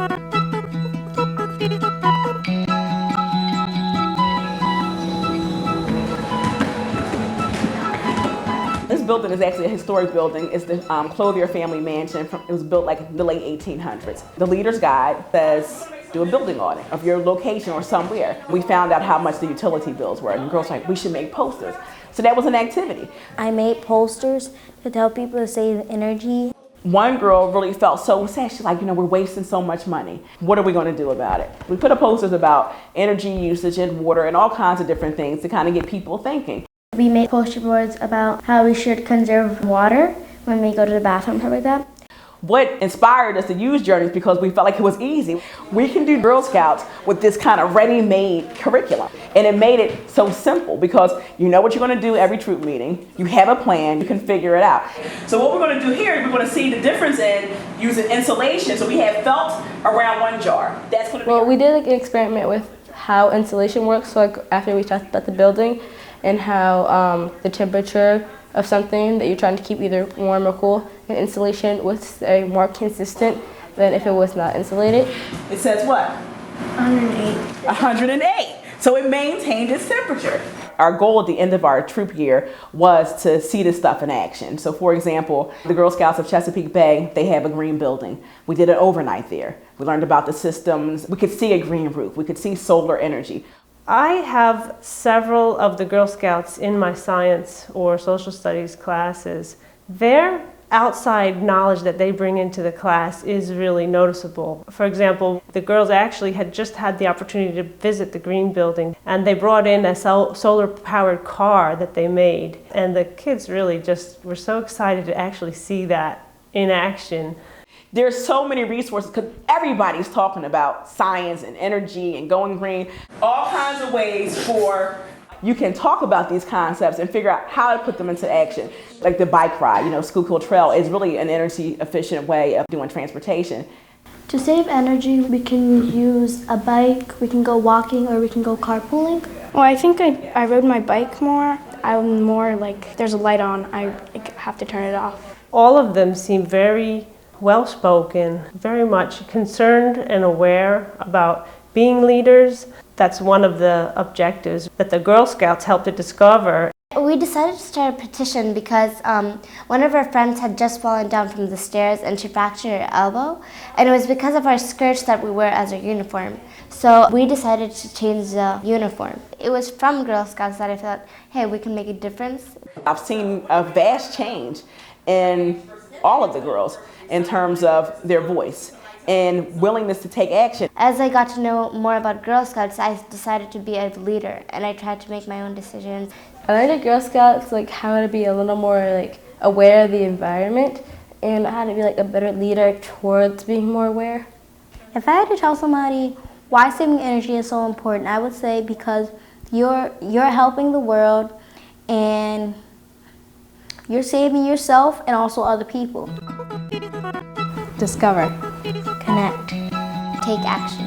This building is actually a historic building. It's the Clothier family mansion. It was built like in the late 1800s. The leader's guide says, do a building audit of your location or somewhere. We found out how much the utility bills were, and the girls were like, we should make posters. So that was an activity. I made posters to tell people to save energy. One girl really felt so sad. She's like, we're wasting so much money. What are we going to do about it? We put up posters about energy usage and water and all kinds of different things to kind of get people thinking. We made poster boards about how we should conserve water when we go to the bathroom, stuff like that. What inspired us to use Journeys because we felt like it was easy. We can do Girl Scouts with this kind of ready-made curriculum. And it made it so simple because you know what you're going to do every troop meeting. You have a plan. You can figure it out. So what we're going to do here is we're going to see the difference in using insulation. So we have felt around one jar. That's going to be. Well, we did like an experiment with how insulation works. So like after we tested out the building and how the temperature of something that you're trying to keep either warm or cool, and insulation was more consistent than if it was not insulated. It says what? 108. 108. So it maintained its temperature. Our goal at the end of our troop year was to see this stuff in action. So for example, the Girl Scouts of Chesapeake Bay, they have a green building. We did an overnight there. We learned about the systems. We could see a green roof. We could see solar energy. I have several of the Girl Scouts in my science or social studies classes. Their outside knowledge that they bring into the class is really noticeable. For example, the girls actually had just had the opportunity to visit the green building, and they brought in a solar-powered car that they made. And the kids really just were so excited to actually see that in action. There's so many resources because everybody's talking about science and energy and going green. All kinds of ways for you can talk about these concepts and figure out how to put them into action. Like the bike ride, Schuylkill Trail is really an energy efficient way of doing transportation. To save energy, we can use a bike, we can go walking, or we can go carpooling. Well, I think I rode my bike more. I'm more like, there's a light on, I have to turn it off. All of them seem very well-spoken, very much concerned and aware about being leaders. That's one of the objectives that the Girl Scouts helped to discover. We decided to start a petition because one of our friends had just fallen down from the stairs and she fractured her elbow, and it was because of our skirts that we wear as our uniform. So we decided to change the uniform. It was from Girl Scouts that I thought, hey, we can make a difference. I've seen a vast change in all of the girls in terms of their voice and willingness to take action. As I got to know more about Girl Scouts, I decided to be a leader, and I tried to make my own decisions. I learned at Girl Scouts like how to be a little more aware of the environment and how to be a better leader towards being more aware. If I had to tell somebody why saving energy is so important, I would say because you're helping the world and you're saving yourself and also other people. Discover. Connect. Take action.